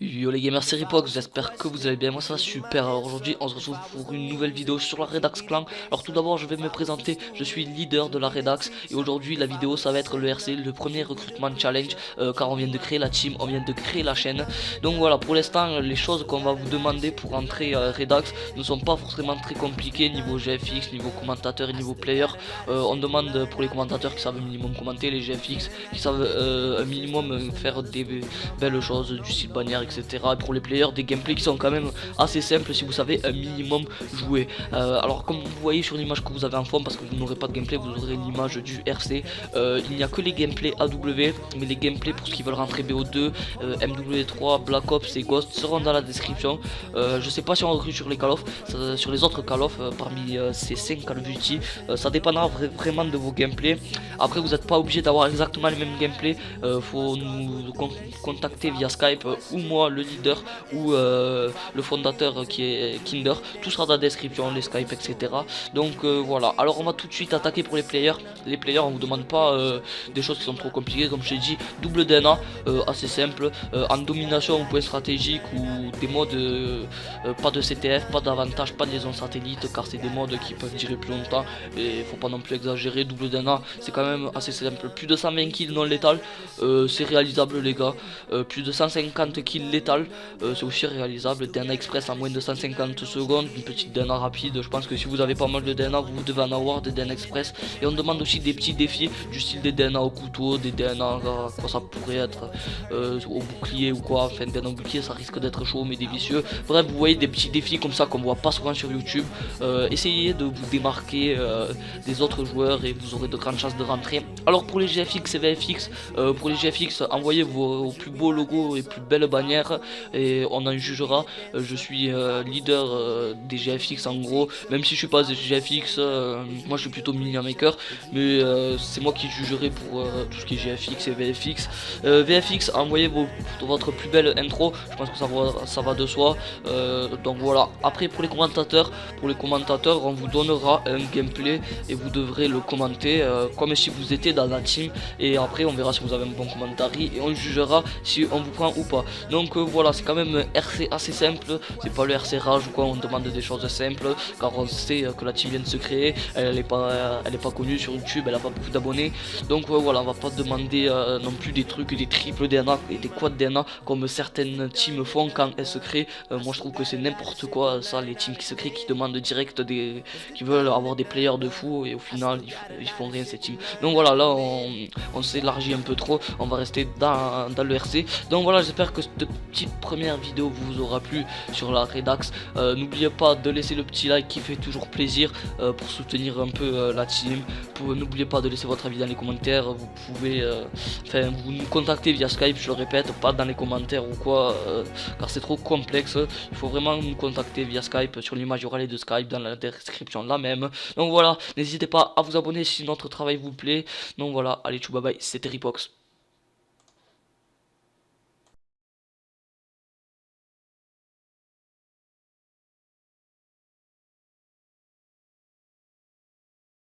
Yo les gamers, c'est Ripox, j'espère que vous allez bien, moi ça va super. Alors aujourd'hui on se retrouve pour une nouvelle vidéo sur la Redax Clan. Alors tout d'abord je vais me présenter, je suis leader de la Redax. Et aujourd'hui la vidéo ça va être le RC, le premier recrutement challenge, car on vient de créer la team, on vient de créer la chaîne. Donc voilà, pour l'instant les choses qu'on va vous demander pour entrer Redax ne sont pas forcément très compliquées niveau GFX, niveau commentateur et niveau player. On demande pour les commentateurs qui savent un minimum commenter, les GFX qui savent un minimum faire des belles choses du style bannière, etc. Et pour les players, des gameplays qui sont quand même assez simples si vous savez un minimum jouer. Alors comme vous voyez sur l'image que vous avez en fond, parce que vous n'aurez pas de gameplay, vous aurez l'image du RC. Il n'y a que les gameplays AW, mais les gameplays pour ceux qui veulent rentrer BO2, MW3, Black Ops et Ghost seront dans la description. Je sais pas si on recrute sur les Call of, sur les autres Call of, parmi ces 5 Call of Duty, ça dépendra vraiment de vos gameplays. Après vous n'êtes pas obligé d'avoir exactement les mêmes gameplays, faut nous contacter via Skype, ou moi le leader, ou le fondateur qui est Kinder. Tout sera dans la description, les Skype, etc. Donc voilà, alors on va tout de suite attaquer pour les players. Les players, on vous demande pas des choses qui sont trop compliquées, comme je t'ai dit, double DNA, assez simple, en domination ou point stratégique, ou des modes pas de CTF, pas d'avantage, pas de liaison satellite, car c'est des modes qui peuvent durer plus longtemps et faut pas non plus exagérer. Double DNA c'est quand même assez simple, plus de 120 kills non létal, c'est réalisable les gars. Plus de 150 kills létal, c'est aussi réalisable. DNA express en moins de 150 secondes, une petite DNA rapide. Je pense que si vous avez pas mal de DNA, vous devez en avoir des DNA express. Et on demande aussi des petits défis du style des DNA au couteau, des DNA quoi ça pourrait être, au bouclier ou quoi. Enfin DNA au bouclier ça risque d'être chaud mais des vicieux. Bref, vous voyez des petits défis comme ça qu'on voit pas souvent sur YouTube. Essayez de vous démarquer des autres joueurs et vous aurez de grandes chances de rentrer. Alors pour les GFX et VFX, pour les GFX, envoyez vos plus beaux logos et plus belles bannières et on en jugera. Je suis leader des GFX en gros, même si je suis pas GFX, moi je suis plutôt Minion Maker, mais c'est moi qui jugerai pour tout ce qui est GFX et VFX. VFX, envoyez votre plus belle intro, je pense que ça va de soi. Donc voilà, après pour les commentateurs, on vous donnera un gameplay et vous devrez le commenter comme si vous étiez dans la team, et après on verra si vous avez un bon commentaire et on jugera si on vous prend ou pas. Donc voilà, c'est quand même un RC assez simple, c'est pas le RC rage ou quoi, on demande des choses simples car on sait que la team vient de se créer, elle est pas connue sur YouTube, elle a pas beaucoup d'abonnés. Donc voilà, on va pas demander non plus des trucs, des triples DNA et des quad DNA comme certaines teams font quand elles se créent. Moi je trouve que c'est n'importe quoi ça, les teams qui se créent, qui demandent direct qui veulent avoir des players de fou, et au final ils font rien ces teams. Donc voilà, là on s'élargit un peu trop, on va rester dans le RC. Donc voilà, j'espère que cette petite première vidéo vous aura plu sur la Redax. N'oubliez pas de laisser le petit like qui fait toujours plaisir pour soutenir un peu la team. N'oubliez pas de laisser votre avis dans les commentaires. Vous pouvez vous nous contacter via Skype, je le répète, pas dans les commentaires ou quoi, car c'est trop complexe. Il faut vraiment nous contacter via Skype. Sur l'image il y aura les deux Skype dans la description la même. Donc voilà, n'hésitez pas à vous abonner si notre travail vous plaît. Donc voilà, allez, tchou bye bye, c'était Ripox.